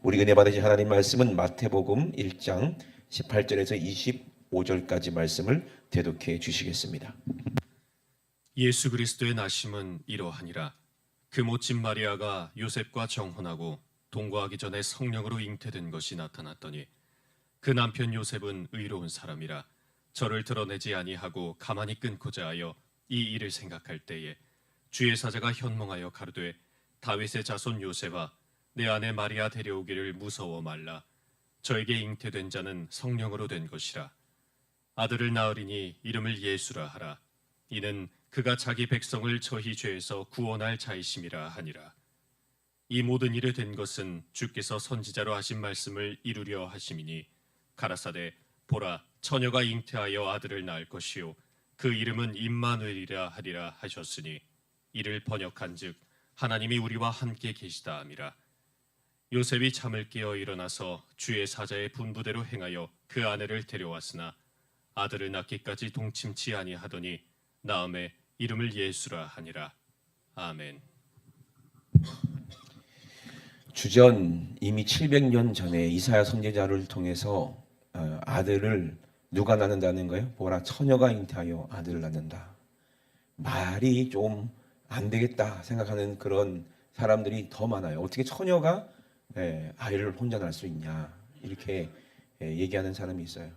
우리 은혜 받으신 하나님 말씀은 마태복음 1장 18절에서 25절까지 말씀을 대독해 주시겠습니다. 예수 그리스도의 나심은 이러하니라. 그 모친 마리아가 요셉과 정혼하고 동거하기 전에 성령으로 잉태된 것이 나타났더니 그 남편 요셉은 의로운 사람이라 저를 드러내지 아니하고 가만히 끊고자 하여 이 일을 생각할 때에 주의 사자가 현몽하여 가로되 다윗의 자손 요셉아 내 아내 마리아 데려오기를 무서워 말라. 저에게 잉태된 자는 성령으로 된 것이라. 아들을 낳으리니 이름을 예수라 하라. 이는 그가 자기 백성을 저희 죄에서 구원할 자이심이라 하니라. 이 모든 일이 된 것은 주께서 선지자로 하신 말씀을 이루려 하심이니 가라사대 보라 처녀가 잉태하여 아들을 낳을 것이요 그 이름은 임마누엘이라 하리라 하셨으니 이를 번역한즉 하나님이 우리와 함께 계시다 함이라. 요셉이 잠을 깨어 일어나서 주의 사자의 분부대로 행하여 그 아내를 데려왔으나 아들을 낳기까지 동침치 아니하더니 나음에 이름을 예수라 하니라. 아멘. 주전 이미 700년 전에 이사야 선지자를 통해서 아들을 누가 낳는다는 거예요? 보라 처녀가 잉태하여 아들을 낳는다. 말이 좀 안 되겠다 생각하는 그런 사람들이 더 많아요. 어떻게 처녀가 아이를 혼자 낳을 수 있냐 이렇게 얘기하는 사람이 있어요.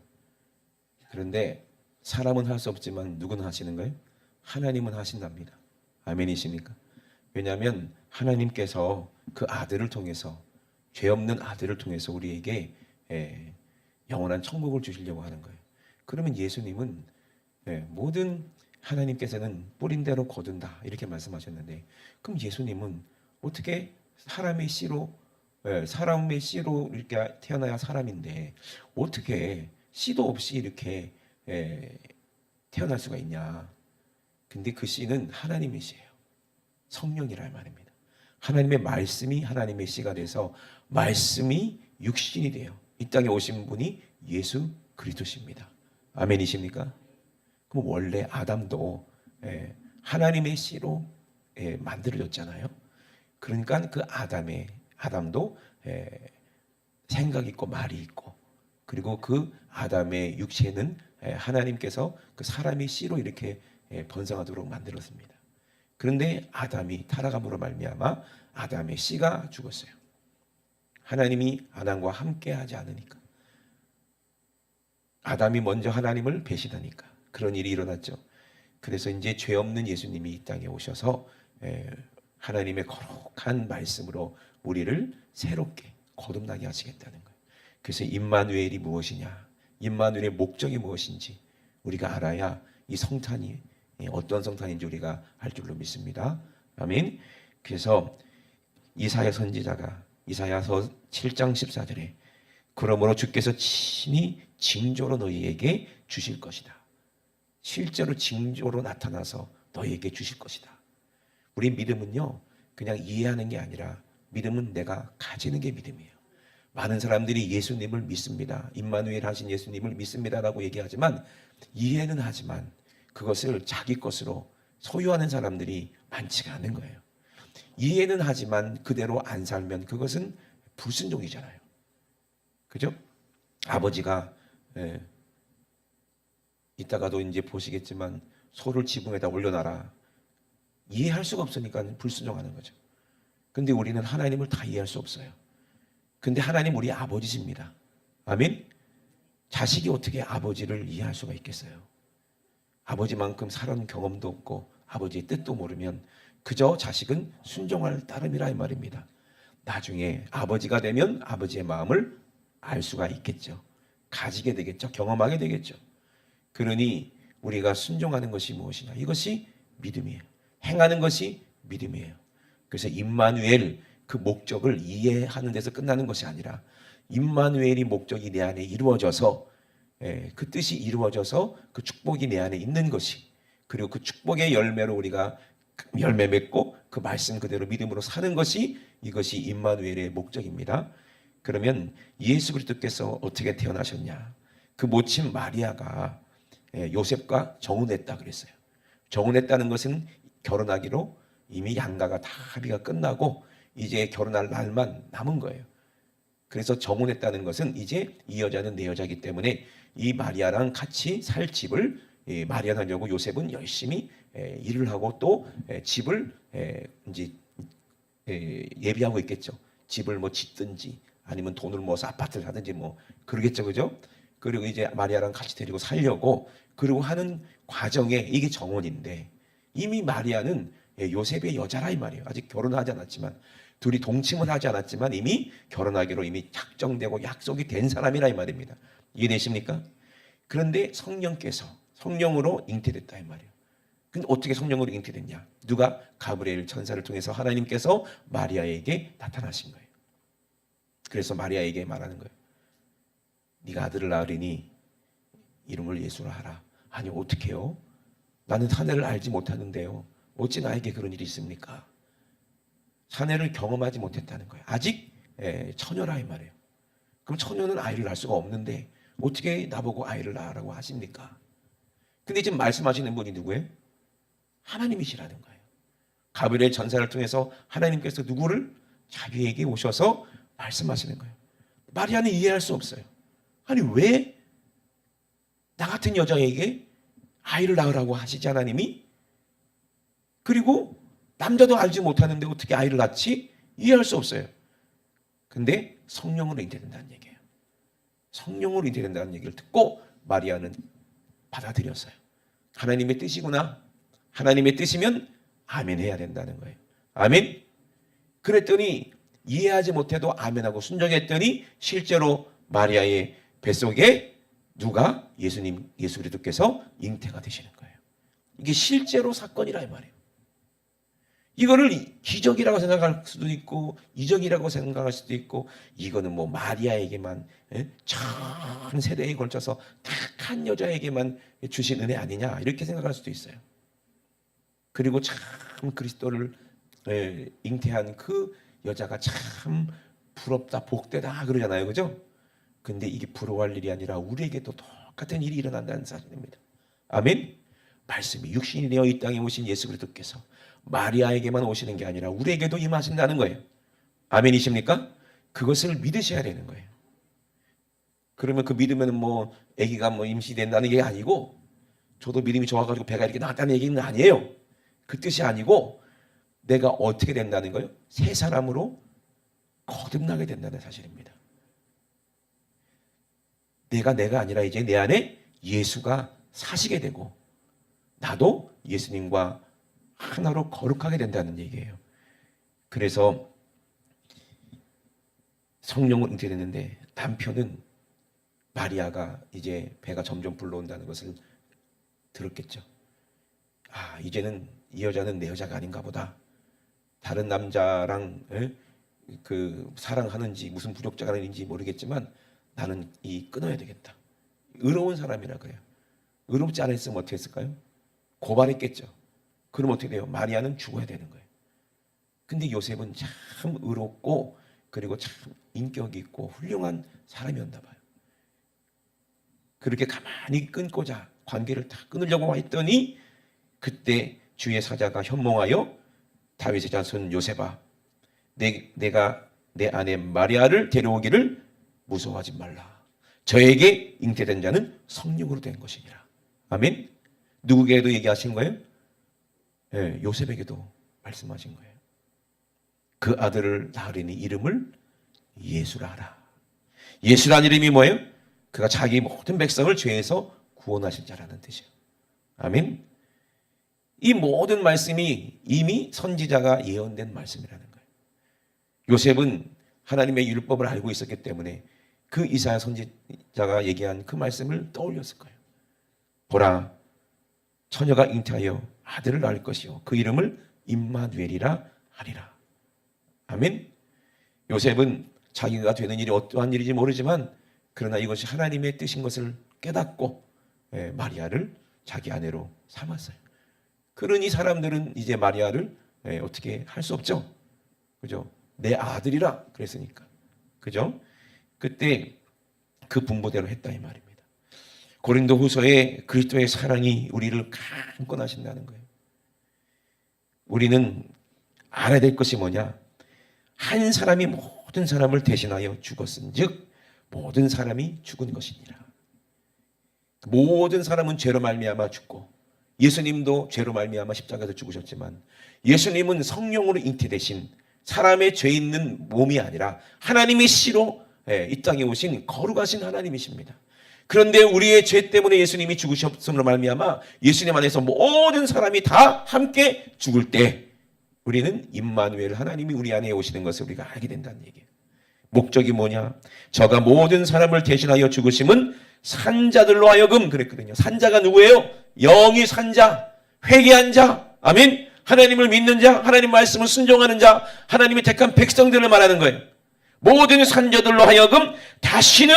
그런데 사람은 할 수 없지만 누구는 하시는 거예요? 하나님은 하신답니다. 아멘이십니까? 왜냐하면 하나님께서 그 아들을 통해서 죄 없는 아들을 통해서 우리에게 영원한 천국을 주시려고 하는 거예요. 그러면 예수님은 모든 하나님께서는 뿌린 대로 거둔다 이렇게 말씀하셨는데 그럼 예수님은 어떻게 사람의 씨로 이렇게 태어나야 사람인데 어떻게 씨도 없이 이렇게 태어날 수가 있냐? 근데 그 씨는 하나님의 씨예요. 성령이란 말입니다. 하나님의 말씀이 하나님의 씨가 돼서 말씀이 육신이 돼요. 이 땅에 오신 분이 예수 그리스도십니다. 아멘이십니까? 그럼 원래 아담도 하나님의 씨로 만들어졌잖아요. 그러니까 그 아담도 생각이 있고 말이 있고 그리고 그 아담의 육체는 하나님께서 그 사람의 씨로 이렇게 번성하도록 만들었습니다. 그런데 아담이 타락함으로 말미암아 아담의 씨가 죽었어요. 하나님이 아담과 함께하지 않으니까 아담이 먼저 하나님을 배신하니까 그런 일이 일어났죠. 그래서 이제 죄 없는 예수님이 이 땅에 오셔서 하나님의 거룩한 말씀으로 우리를 새롭게 거듭나게 하시겠다는 거예요. 그래서 임마누엘이 무엇이냐, 임마누엘의 목적이 무엇인지 우리가 알아야 이 성탄이 어떤 성탄인지 우리가 알 줄로 믿습니다. 아멘. 그래서 이사야 선지자가 이사야서 7장 14절에 그러므로 주께서 친히 징조로 너희에게 주실 것이다. 실제로 징조로 나타나서 너희에게 주실 것이다. 우리 믿음은요 그냥 이해하는 게 아니라 믿음은 내가 가지는 게 믿음이에요. 많은 사람들이 예수님을 믿습니다. 임마누엘 하신 예수님을 믿습니다라고 얘기하지만 이해는 하지만 그것을 자기 것으로 소유하는 사람들이 많지가 않은 거예요. 이해는 하지만 그대로 안 살면 그것은 불순종이잖아요. 그죠? 아버지가 이따가도 이제 보시겠지만 소를 지붕에다 올려놔라. 이해할 수가 없으니까 불순종하는 거죠. 근데 우리는 하나님을 다 이해할 수 없어요. 근데 하나님 우리 아버지십니다. 아멘? 자식이 어떻게 아버지를 이해할 수가 있겠어요? 아버지만큼 살은 경험도 없고 아버지의 뜻도 모르면 그저 자식은 순종할 따름이라 이 말입니다. 나중에 아버지가 되면 아버지의 마음을 알 수가 있겠죠. 가지게 되겠죠. 경험하게 되겠죠. 그러니 우리가 순종하는 것이 무엇이냐? 이것이 믿음이에요. 행하는 것이 믿음이에요. 그래서 임마누엘 그 목적을 이해하는 데서 끝나는 것이 아니라 임마누엘이 목적이 내 안에 이루어져서 그 뜻이 이루어져서 그 축복이 내 안에 있는 것이 그리고 그 축복의 열매로 우리가 열매 맺고 그 말씀 그대로 믿음으로 사는 것이 이것이 임마누엘의 목적입니다. 그러면 예수 그리스도께서 어떻게 태어나셨냐? 그 모친 마리아가 요셉과 정혼했다 그랬어요. 정혼했다는 것은 결혼하기로 이미 양가가 다 합의가 끝나고 이제 결혼할 날만 남은 거예요. 그래서 정혼했다는 것은 이제 이 여자는 내 여자이기 때문에 이 마리아랑 같이 살 집을 마련하려고 요셉은 열심히 일을 하고 또 집을 이제 예비하고 있겠죠. 집을 뭐 짓든지 아니면 돈을 모아서 아파트를 사든지 뭐 그러겠죠, 그죠? 그리고 이제 마리아랑 같이 데리고 살려고 그리고 하는 과정에 이게 정혼인데 이미 마리아는 요셉의 여자라 이 말이에요. 아직 결혼하지 않았지만 둘이 동침을 하지 않았지만 이미 결혼하기로 이미 작정되고 약속이 된 사람이라 이 말입니다. 이해되십니까? 그런데 성령으로 잉태됐다 이 말이에요. 근데 어떻게 성령으로 잉태됐냐? 누가? 가브리엘 천사를 통해서 하나님께서 마리아에게 나타나신 거예요. 그래서 마리아에게 말하는 거예요. 네가 아들을 낳으리니 이름을 예수라 하라. 아니 어떻게요? 나는 사내를 알지 못하는데요. 어찌 나에게 그런 일이 있습니까? 사내를 경험하지 못했다는 거예요. 아직 처녀라 이 말이에요. 그럼 처녀는 아이를 낳을 수가 없는데 어떻게 나보고 아이를 낳으라고 하십니까? 근데 지금 말씀하시는 분이 누구예요? 하나님이시라는 거예요. 가브리엘 전사를 통해서 하나님께서 누구를? 자기에게 오셔서 말씀하시는 거예요. 마리아는 이해할 수 없어요. 아니 왜 나 같은 여자에게 아이를 낳으라고 하시지 하나님이? 그리고 남자도 알지 못하는데 어떻게 아이를 낳지? 이해할 수 없어요. 근데 성령으로 잉태된다는 얘기예요. 성령으로 잉태된다는 얘기를 듣고 마리아는 받아들였어요. 하나님의 뜻이구나. 하나님의 뜻이면 아멘 해야 된다는 거예요. 아멘. 그랬더니 이해하지 못해도 아멘하고 순종했더니 실제로 마리아의 뱃속에 누가? 예수님, 예수 그리스도께서 잉태가 되시는 거예요. 이게 실제로 사건이라 이 말이에요. 이거를 기적이라고 생각할 수도 있고 이적이라고 생각할 수도 있고 이거는 뭐 마리아에게만 전 세대에 걸쳐서 딱 한 여자에게만 주신 은혜 아니냐 이렇게 생각할 수도 있어요. 그리고 참 그리스도를 잉태한 그 여자가 참 부럽다 복되다 그러잖아요. 그죠? 근데 이게 부러워할 일이 아니라 우리에게도 똑같은 일이 일어난다는 사실입니다. 아멘. 말씀이 육신이 되어 이 땅에 오신 예수 그리스도께서 마리아에게만 오시는 게 아니라 우리에게도 임하신다는 거예요. 아멘이십니까? 그것을 믿으셔야 되는 거예요. 그러면 그 믿으면 뭐 아기가 뭐 임신된다는 게 아니고 저도 믿음이 좋아가지고 배가 이렇게 나왔다는 얘기는 아니에요. 그 뜻이 아니고 내가 어떻게 된다는 거예요? 새 사람으로 거듭나게 된다는 사실입니다. 내가 아니라 이제 내 안에 예수가 사시게 되고 나도 예수님과 하나로 거룩하게 된다는 얘기예요. 그래서 성령으로 잉태됐는데 남편은 마리아가 이제 배가 점점 불러온다는 것을 들었겠죠. 아, 이제는 이 여자는 내 여자가 아닌가 보다. 다른 남자랑 그 사랑하는지 무슨 부족자가 있는지 모르겠지만 나는 끊어야 되겠다. 의로운 사람이라 그래요. 의롭지 않았으면 어떻게 했을까요? 고발했겠죠. 그럼 어떻게 돼요? 마리아는 죽어야 되는 거예요. 근데 요셉은 참 의롭고 그리고 참 인격이 있고 훌륭한 사람이었나 봐요. 그렇게 가만히 끊고자 관계를 다 끊으려고 했더니 그때 주의 사자가 현몽하여 다윗의 자손 요셉아 내가 내 아내 마리아를 데려오기를 무서워하지 말라. 저에게 잉태된 자는 성령으로 된 것이니라. 아멘. 누구에게도 얘기하신 거예요? 네, 요셉에게도 말씀하신 거예요. 그 아들을 낳으리니 이름을 예수라 하라. 예수라는 이름이 뭐예요? 그가 자기 모든 백성을 죄에서 구원하실 자라는 뜻이에요. 아멘. 이 모든 말씀이 이미 선지자가 예언된 말씀이라는 거예요. 요셉은 하나님의 율법을 알고 있었기 때문에 그 이사야 선지자가 얘기한 그 말씀을 떠올렸을 거예요. 보라, 처녀가 잉태하여 아들을 낳을 것이요 그 이름을 임마누엘이라 하리라. 아멘. 요셉은 자기가 되는 일이 어떠한 일인지 모르지만 그러나 이것이 하나님의 뜻인 것을 깨닫고 마리아를 자기 아내로 삼았어요. 그러니 사람들은 이제 마리아를 어떻게 할 수 없죠. 그죠? 내 아들이라 그랬으니까. 그죠? 그때 그 분보대로 했다 이 말입니다. 고린도후서에 그리스도의 사랑이 우리를 강권하신다는 거예요. 우리는 알아야 될 것이 뭐냐? 한 사람이 모든 사람을 대신하여 죽었은즉 모든 사람이 죽은 것이니라. 모든 사람은 죄로 말미암아 죽고 예수님도 죄로 말미암아 십자가에서 죽으셨지만 예수님은 성령으로 잉태되신 사람의 죄 있는 몸이 아니라 하나님의 씨로 이 땅에 오신 거룩하신 하나님이십니다. 그런데 우리의 죄 때문에 예수님이 죽으셨음으로 말미암아 예수님 안에서 모든 사람이 다 함께 죽을 때 우리는 임마누엘 하나님이 우리 안에 오시는 것을 우리가 알게 된다는 얘기예요. 목적이 뭐냐? 저가 모든 사람을 대신하여 죽으심은 산자들로 하여금 그랬거든요. 산자가 누구예요? 영이 산자, 회개한 자, 아멘. 하나님을 믿는 자, 하나님 말씀을 순종하는 자, 하나님이 택한 백성들을 말하는 거예요. 모든 산자들로 하여금 다시는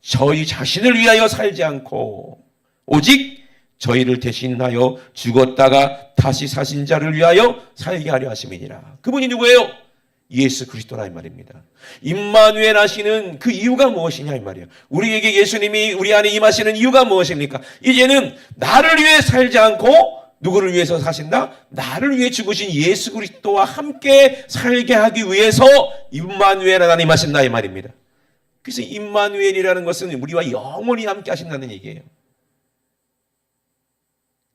저희 자신을 위하여 살지 않고 오직 저희를 대신하여 죽었다가 다시 사신 자를 위하여 살게 하려 하심이니라. 그분이 누구예요? 예수 그리스도라 이 말입니다. 임마누엘 하시는 그 이유가 무엇이냐 이 말이에요. 우리에게 예수님이 우리 안에 임하시는 이유가 무엇입니까? 이제는 나를 위해 살지 않고 누구를 위해서 사신다? 나를 위해 죽으신 예수 그리스도와 함께 살게 하기 위해서 임마누엘 하나님 하신다 이 말입니다. 그래서 임마누엘이라는 것은 우리와 영원히 함께 하신다는 얘기예요.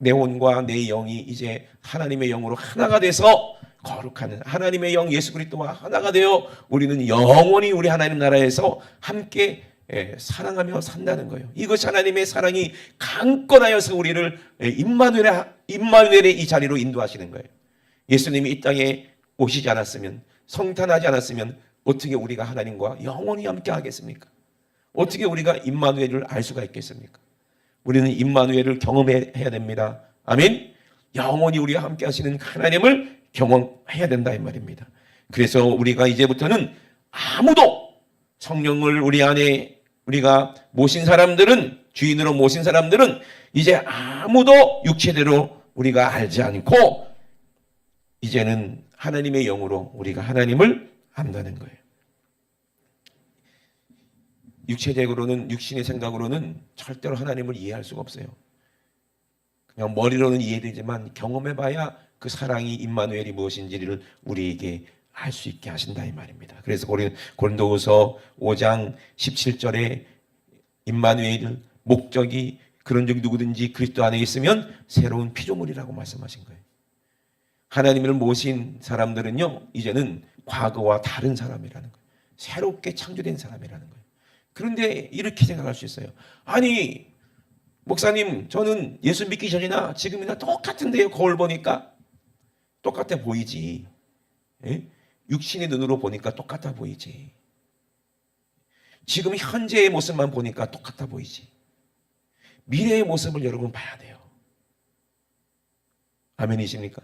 내 혼과 내 영이 이제 하나님의 영으로 하나가 돼서 거룩한 하나님의 영 예수 그리스도와 하나가 되어 우리는 영원히 우리 하나님 나라에서 함께 사랑하며 산다는 거예요. 이것이 하나님의 사랑이 강건하여서 우리를 임마누엘의 이 자리로 인도하시는 거예요. 예수님이 이 땅에 오시지 않았으면, 성탄하지 않았으면 어떻게 우리가 하나님과 영원히 함께 하겠습니까? 어떻게 우리가 임마누엘을 알 수가 있겠습니까? 우리는 임마누엘을 경험해야 됩니다. 아멘. 영원히 우리와 함께 하시는 하나님을 경험해야 된다 이 말입니다. 그래서 우리가 이제부터는 아무도 성령을 우리 안에 우리가 모신 사람들은, 주인으로 모신 사람들은 이제 아무도 육체대로 우리가 알지 않고 이제는 하나님의 영으로 우리가 하나님을 안다는 거예요. 육체적으로는, 육신의 생각으로는 절대로 하나님을 이해할 수가 없어요. 그냥 머리로는 이해되지만 경험해봐야 그 사랑이 임마누엘이 무엇인지를 우리에게 알 수 있게 하신다 이 말입니다. 그래서 고린도후서 5장 17절에 임마누엘 목적이 그런 적이 누구든지 그리스도 안에 있으면 새로운 피조물이라고 말씀하신 거예요. 하나님을 모신 사람들은요 이제는 과거와 다른 사람이라는 거예요. 새롭게 창조된 사람이라는 거예요. 그런데 이렇게 생각할 수 있어요. 아니 목사님 저는 예수 믿기 전이나 지금이나 똑같은데요. 거울 보니까 똑같아 보이지. 예? 육신의 눈으로 보니까 똑같아 보이지. 지금 현재의 모습만 보니까 똑같아 보이지. 미래의 모습을 여러분 봐야 돼요. 아멘이십니까?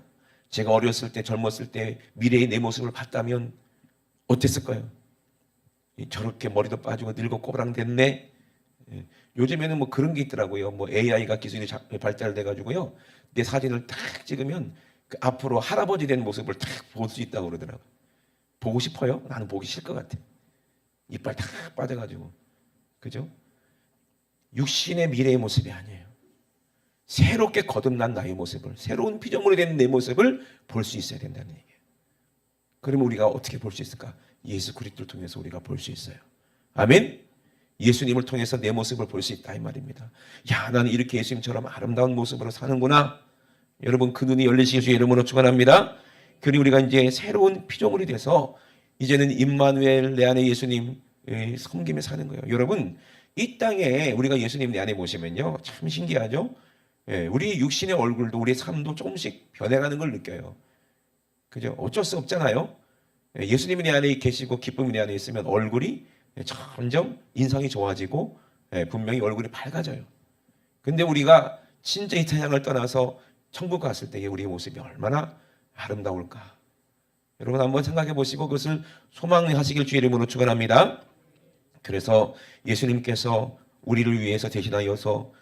제가 어렸을 때 젊었을 때 미래의 내 모습을 봤다면 어땠을까요? 저렇게 머리도 빠지고 늙고 꼬부랑 됐네. 요즘에는 뭐 그런 게 있더라고요. 뭐 AI가 기술이 발달돼 가지고요. 내 사진을 딱 찍으면 그 앞으로 할아버지 된 모습을 딱 볼 수 있다고 그러더라고요. 보고 싶어요? 나는 보기 싫을 것 같아. 이빨 딱 빠져가지고. 그죠? 육신의 미래의 모습이 아니에요. 새롭게 거듭난 나의 모습을, 새로운 피조물이 된 내 모습을 볼 수 있어야 된다는 얘기예요. 그러면 우리가 어떻게 볼 수 있을까? 예수 그리스도를 통해서 우리가 볼 수 있어요. 아멘? 예수님을 통해서 내 모습을 볼 수 있다 이 말입니다. 야, 나는 이렇게 예수님처럼 아름다운 모습으로 사는구나. 여러분 그 눈이 열리시길 주의 이름으로 축원합니다. 그리고 우리가 이제 새로운 피조물이 돼서 이제는 임마누엘 내 안에 예수님 섬기며 사는 거예요. 여러분 이 땅에 우리가 예수님 내 안에 모시면요 참 신기하죠. 우리 육신의 얼굴도 우리의 삶도 조금씩 변해가는 걸 느껴요. 그죠? 어쩔 수 없잖아요. 예수님이 내 안에 계시고 기쁨이 내 안에 있으면 얼굴이 점점 인상이 좋아지고 분명히 얼굴이 밝아져요. 근데 우리가 진짜 이 세상을 떠나서 천국 갔을 때의 우리의 모습이 얼마나 아름다울까. 여러분 한번 생각해 보시고 그것을 소망하시길 주의 이름으로 축원합니다. 그래서 예수님께서 우리를 위해서 대신하여서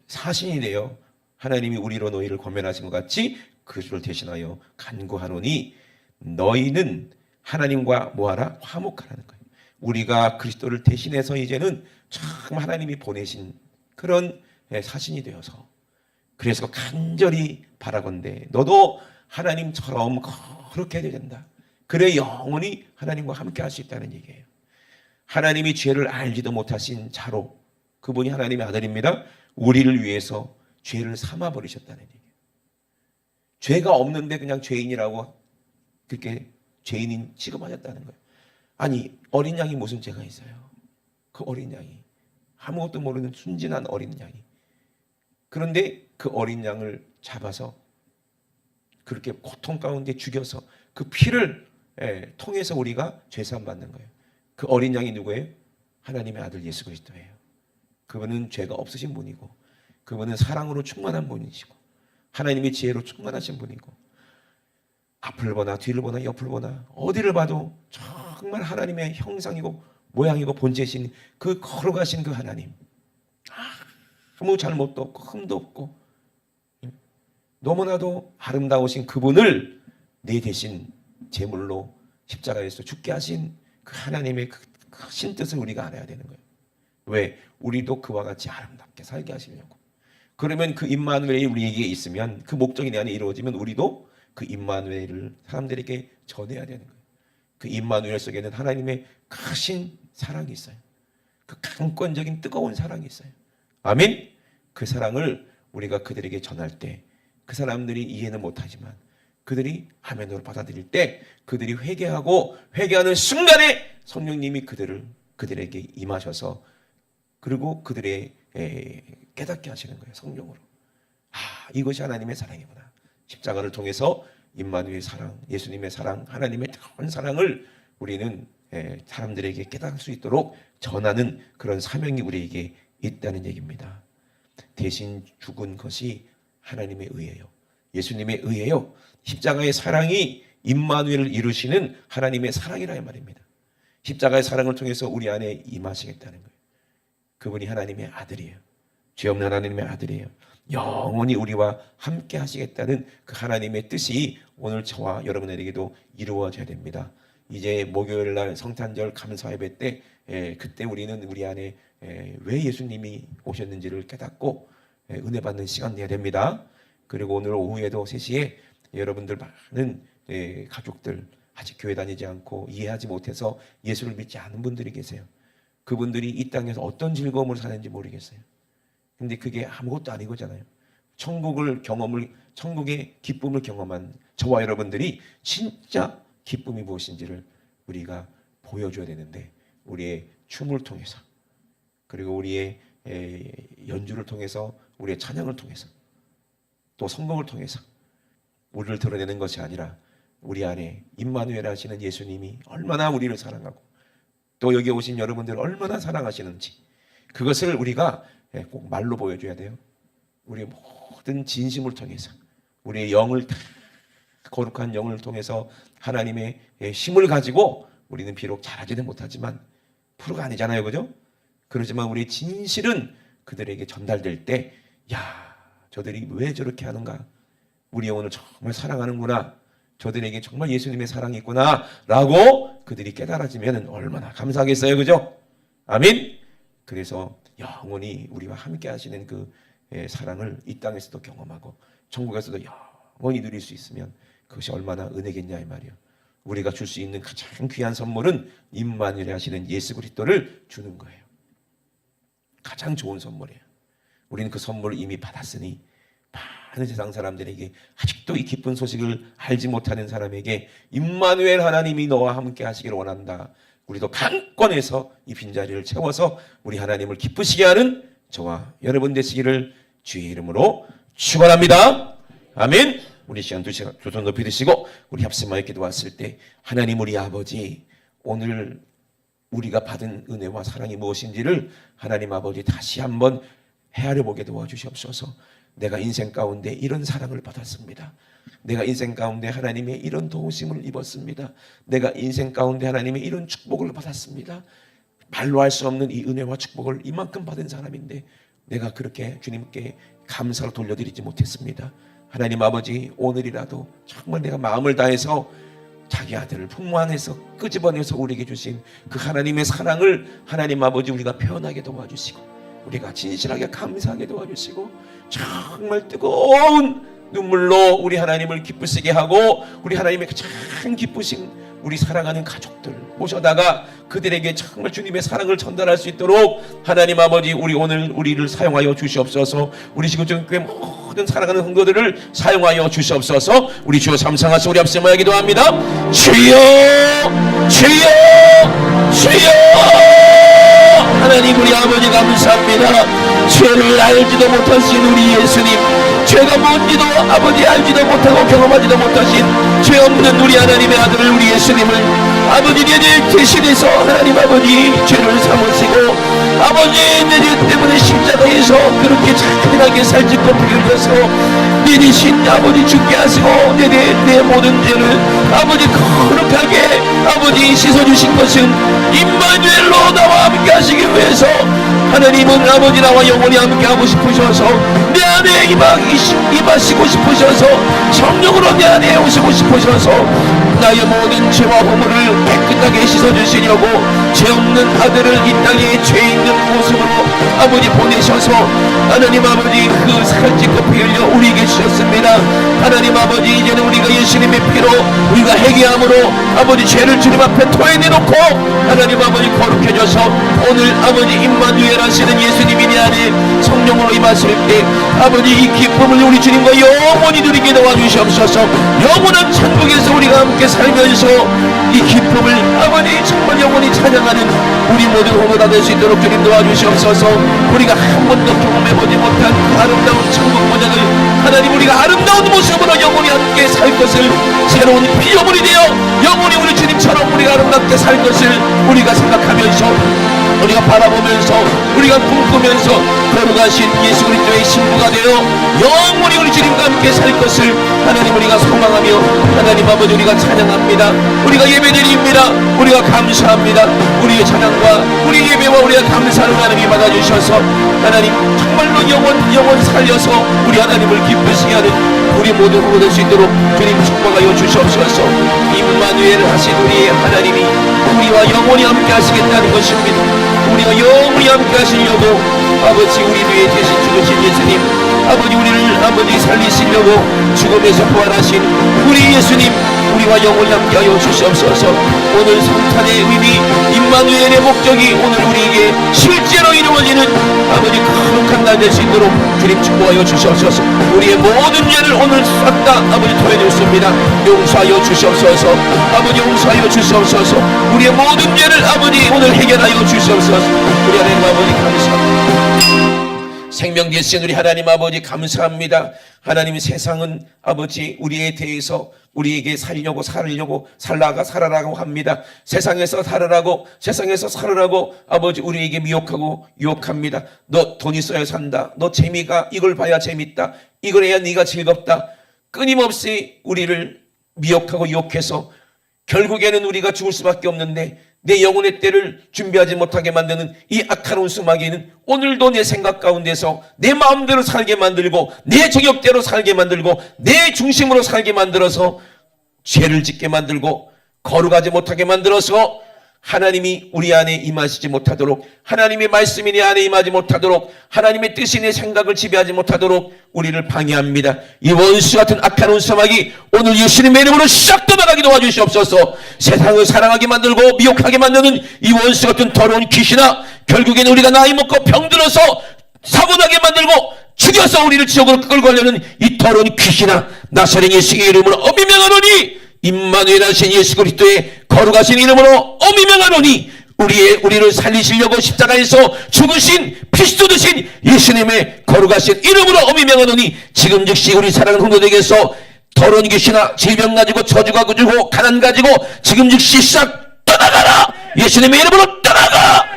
사신이 되어 하나님이 우리로 너희를 권면하신 것 같이 그리스도를 대신하여 간구하노니 너희는 하나님과 뭐하라? 화목하라는 거예요. 우리가 그리스도를 대신해서 이제는 참 하나님이 보내신 그런 사신이 되어서 그래서 간절히 바라건대 너도 하나님처럼 거룩해야 된다. 그래 영원히 하나님과 함께 할 수 있다는 얘기예요. 하나님이 죄를 알지도 못하신 자로, 그분이 하나님의 아들입니다. 우리를 위해서 죄를 삼아 버리셨다는 얘기예요. 죄가 없는데 그냥 죄인이라고 그렇게 죄인인 취급하셨다는 거예요. 아니, 어린 양이 무슨 죄가 있어요? 그 어린 양이, 아무것도 모르는 순진한 어린 양이, 그런데 그 어린 양을 잡아서 그렇게 고통 가운데 죽여서 그 피를 통해서 우리가 죄사함 받는 거예요. 그 어린 양이 누구예요? 하나님의 아들 예수 그리스도예요. 그분은 죄가 없으신 분이고, 그분은 사랑으로 충만한 분이시고, 하나님의 지혜로 충만하신 분이고, 앞을 보나 뒤를 보나 옆을 보나 어디를 봐도 정말 하나님의 형상이고 모양이고 본체신 그 걸어가신 그 하나님, 아무 잘못도 없고 흠도 없고 너무나도 아름다우신 그분을 내 대신 제물로 십자가에서 죽게 하신 그 하나님의 그 크신 뜻을 우리가 알아야 되는 거예요. 왜? 우리도 그와 같이 아름답게 살게 하시려고. 그러면 그 임마누엘이 우리에게 있으면, 그 목적이 내 안에 이루어지면 우리도 그 임마누엘을 사람들에게 전해야 되는 거예요. 그 임마누엘 속에는 하나님의 크신 사랑이 있어요. 그 강권적인 뜨거운 사랑이 있어요. 아멘. 그 사랑을 우리가 그들에게 전할 때 그 사람들이 이해는 못하지만 그들이 아멘으로 받아들일 때, 그들이 회개하고 회개하는 순간에 성령님이 그들에게 임하셔서, 그리고 그들의 깨닫게 하시는 거예요. 성령으로. 이것이 하나님의 사랑이구나. 십자가를 통해서 임마누엘 사랑, 예수님의 사랑, 하나님의 뜨거운 사랑을 우리는 사람들에게 깨달을 수 있도록 전하는 그런 사명이 우리에게 있다는 얘기입니다. 대신 죽은 것이 하나님의 의예요. 예수님의 의예요. 십자가의 사랑이 임마누엘을 이루시는 하나님의 사랑이라 말입니다. 십자가의 사랑을 통해서 우리 안에 임하시겠다는 거예요. 그분이 하나님의 아들이에요. 죄 없는 하나님의 아들이에요. 영원히 우리와 함께 하시겠다는 그 하나님의 뜻이 오늘 저와 여러분에게도 이루어져야 됩니다. 이제 목요일 날 성탄절 감사 예배 때 그때 우리는 우리 안에 왜 예수님이 오셨는지를 깨닫고 은혜 받는 시간 내야 됩니다. 그리고 오늘 오후에도 3시에 여러분들 많은 가족들, 아직 교회 다니지 않고 이해하지 못해서 예수를 믿지 않은 분들이 계세요. 그분들이 이 땅에서 어떤 즐거움을 사는지 모르겠어요. 근데 그게 아무것도 아니거잖아요. 천국의 기쁨을 경험한 저와 여러분들이 진짜 기쁨이 무엇인지를 우리가 보여줘야 되는데, 우리의 춤을 통해서, 그리고 우리의 연주를 통해서, 우리의 찬양을 통해서, 또 성공을 통해서 우리를 드러내는 것이 아니라 우리 안에 임마누엘 하시는 예수님이 얼마나 우리를 사랑하고 또 여기 오신 여러분들을 얼마나 사랑하시는지, 그것을 우리가 꼭 말로 보여줘야 돼요. 우리의 모든 진심을 통해서, 우리의 영을, 거룩한 영을 통해서 하나님의 힘을 가지고, 우리는 비록 잘하지는 못하지만 프로가 아니잖아요, 그죠? 그렇지만 우리의 진실은 그들에게 전달될 때, 야, 저들이 왜 저렇게 하는가? 우리 영혼을 정말 사랑하는구나. 저들에게 정말 예수님의 사랑이 있구나 라고 그들이 깨달아지면 얼마나 감사하겠어요, 그죠? 아멘. 그래서 영원히 우리와 함께 하시는 그 사랑을 이 땅에서도 경험하고 천국에서도 영원히 누릴 수 있으면 그것이 얼마나 은혜겠냐 이 말이에요. 우리가 줄 수 있는 가장 귀한 선물은 임마누엘 하시는 예수 그리스도를 주는 거예요. 가장 좋은 선물이에요. 우리는 그 선물을 이미 받았으니 많은 세상 사람들에게, 아직도 이 기쁜 소식을 알지 못하는 사람에게 임마누엘 하나님이 너와 함께 하시기를 원한다. 우리도 강권해서 이 빈자리를 채워서 우리 하나님을 기쁘시게 하는 저와 여러분 되시기를 주의 이름으로 축원합니다. 아멘. 우리 시간 두 손 높이 드시고 우리 합심하여 기도했을 때, 하나님 우리 아버지, 오늘 우리가 받은 은혜와 사랑이 무엇인지를 하나님 아버지 다시 한번 헤아려 보게 도와주시옵소서. 내가 인생 가운데 이런 사랑을 받았습니다. 내가 인생 가운데 하나님의 이런 도우심을 입었습니다. 내가 인생 가운데 하나님의 이런 축복을 받았습니다. 말로 할 수 없는 이 은혜와 축복을 이만큼 받은 사람인데 내가 그렇게 주님께 감사로 돌려드리지 못했습니다. 하나님 아버지, 오늘이라도 정말 내가 마음을 다해서 자기 아들을 품모 안에서 끄집어내서 우리에게 주신 그 하나님의 사랑을 하나님 아버지 우리가 표현하게 도와주시고, 우리가 진실하게 감사하게 도와주시고, 정말 뜨거운 눈물로 우리 하나님을 기쁘시게 하고, 우리 하나님의 가장 기쁘신 우리 사랑하는 가족들 모셔다가 그들에게 정말 주님의 사랑을 전달할 수 있도록 하나님 아버지 오늘 우리를 사용하여 주시옵소서. 우리 지구촌교회 모든 사랑하는 성도들을 사용하여 주시옵소서. 우리 주여 삼상하시 우리 앞서 모여 기도합니다. 주여 주여 주여. 하나님 우리 아버지 감사합니다. 죄를 알지도 못하신 우리 예수님, 죄가 뭔지도 아버지 알지도 못하고 경험하지도 못하신 죄 없는 우리 하나님의 아들 우리 예수님을 아버지 내 죄 대신해서 하나님 아버지 죄를 삼으시고 아버지 내 죄 때문에 십자가에서 그렇게 잔인하게 살찌고 피흘려서 내 대신 아버지 죽게 하시고 내 모든 죄를 아버지 거룩하게 아버지 씻어주신 것은 임마누엘로 나와 함께 하시기 위해서 하나님은 아버지 나와 영원히 함께 하고 싶으셔서 내 안에 임하시고 싶으셔서 성령으로 내 안에 오시고 싶으셔서 나의 모든 죄와 허물을 깨끗하게 씻어주시려고 죄 없는 아들을 이 땅에 죄 있는 모습으로 아버지 보내셔서 하나님 아버지 그 살찌고 피 흘려 우리에게 주셨습니다. 하나님 아버지 이제는 우리가 예수님의 피로 우리가 회개함으로 아버지 죄를 주님 앞에 토해내놓고 하나님 아버지 거룩해져서 오늘 아버지 임마누엘 하시는 예수님이 내 안에 성령으로 임하실 때 아버지 이 기쁨을 우리 주님과 영원히 누리게 도와주시옵소서. 영원한 천국에서 우리가 함께 살면서 이 기쁨을 아버지 정말 영원히 찬양하는 우리 모든 호모가 될 수 있도록 주님 도와주시옵소서. 우리가 한 번도 경험해보지 못한 그 아름다운 천국 문화를 하나님 우리가 아름다운 모습으로 영원히 함께 살 것을 새로운 피조물이 되어 영원히 우리 주님처럼 우리가 아름답게 살 것을 우리가 생각하면서 우리가 바라보면서 우리가 꿈꾸면서 걸어가신 예수 그리스도의 신부가 되어 영원히 우리 주님과 함께 살 것을 하나님 우리가 소망하며 하나님 아버지 우리가 찬양합니다. 우리가 예배드립니다. 우리가 감사합니다. 우리의 찬양과 우리 예배와 우리가 감사를 하나님이 받아주셔서 하나님 정말로 영원 살려서 우리 하나님을 기쁘시게 하는 우리 모두 후보 될 수 있도록 주님 축복하여 주시옵소서. 임마누엘 하신 우리의 하나님이 우리와 영원히 함께 하시겠다는 것입니다. 우리가 영원히 함께 하시려고 아버지 우리 위에 대신 죽으신 예수님 아버지 우리를 아버지 살리시려고 죽음에서 부활하신 우리 예수님 우리와 영원히 함께하여 주시옵소서. 오늘 성탄의 의미 임마누엘의 목적이 오늘 우리에게 실제로 이루어지는 아버지 거룩한 날 될 수 있도록 주님 축복하여 주시옵소서. 우리의 모든 죄를 오늘 싹 다 아버지 토해줬습니다. 용서하여 주시옵소서. 아버지 용서하여 주시옵소서. 우리의 모든 죄를 아버지 오늘 해결하여 주시옵소서. 우리 하나님 아버지 감사합니다. 생명 되신 우리 하나님 아버지 감사합니다. 하나님 세상은 아버지 우리에 대해서 우리에게 살려고 살라고 합니다. 세상에서 살으라고 아버지 우리에게 미혹하고 유혹합니다. 너 돈 있어야 산다. 너 재미가 이걸 봐야 재밌다. 이걸 해야 네가 즐겁다. 끊임없이 우리를 미혹하고 유혹해서 결국에는 우리가 죽을 수밖에 없는데 내 영혼의 때를 준비하지 못하게 만드는 이 악한 수마귀는 오늘도 내 생각 가운데서 내 마음대로 살게 만들고 내 정욕대로 살게 만들고 내 중심으로 살게 만들어서 죄를 짓게 만들고 거룩하지 못하게 만들어서 하나님이 우리 안에 임하시지 못하도록 하나님의 말씀이 내 안에 임하지 못하도록 하나님의 뜻이 내 생각을 지배하지 못하도록 우리를 방해합니다. 이 원수 같은 악한 원수마귀 오늘 예수님의 이름으로 싹 떠나가게 도와주시옵소서. 세상을 사랑하게 만들고 미혹하게 만드는 이 원수 같은 더러운 귀신아 결국에는 우리가 나이 먹고 병들어서 사고나게 만들고 죽여서 우리를 지옥으로 끌고 가려는 이 더러운 귀신아 나사렛 예수의 이름으로 엄히 명하노니 임마누엘 하신 예수 그리스도의 거룩하신 이름으로 엄히 명하노니 우리를 살리시려고 십자가에서 죽으신 피 쏟으신 예수님의 거룩하신 이름으로 엄히 명하노니 지금 즉시 우리 사랑하는 성도들에게서 더러운 귀신아 질병 가지고 저주가 가지고 가난 가지고 지금 즉시 싹 떠나가라. 예수님의 이름으로 떠나가.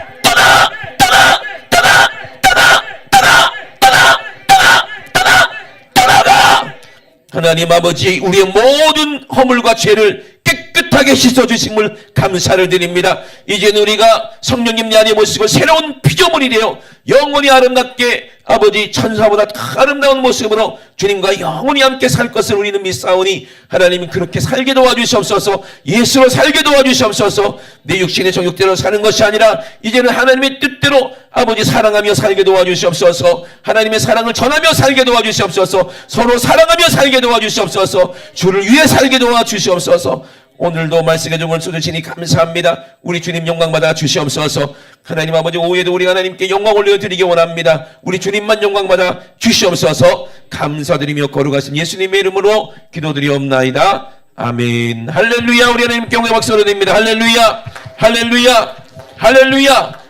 하나님 아버지 우리의 모든 허물과 죄를 깨끗하게 씻어주심을 감사를 드립니다. 이제는 우리가 성령님 내 안에 모습을 새로운 피조물이 되어 영원히 아름답게 아버지 천사보다 더 아름다운 모습으로 주님과 영원히 함께 살 것을 우리는 믿사오니 하나님은 그렇게 살게 도와주시옵소서. 예수로 살게 도와주시옵소서. 내 육신의 정욕대로 사는 것이 아니라 이제는 하나님의 뜻대로 아버지 사랑하며 살게 도와주시옵소서. 하나님의 사랑을 전하며 살게 도와주시옵소서. 서로 사랑하며 살게 도와주시옵소서. 주를 위해 살게 도와주시옵소서. 오늘도 말씀의 종을 쏟으시니 감사합니다. 우리 주님 영광받아 주시옵소서. 하나님 아버지, 오후에도 우리 하나님께 영광 올려드리기 원합니다. 우리 주님만 영광받아 주시옵소서. 감사드리며 거룩하신 예수님의 이름으로 기도드리옵나이다. 아멘. 할렐루야. 우리 하나님께 영광의 박수 올려드립니다. 할렐루야. 할렐루야. 할렐루야.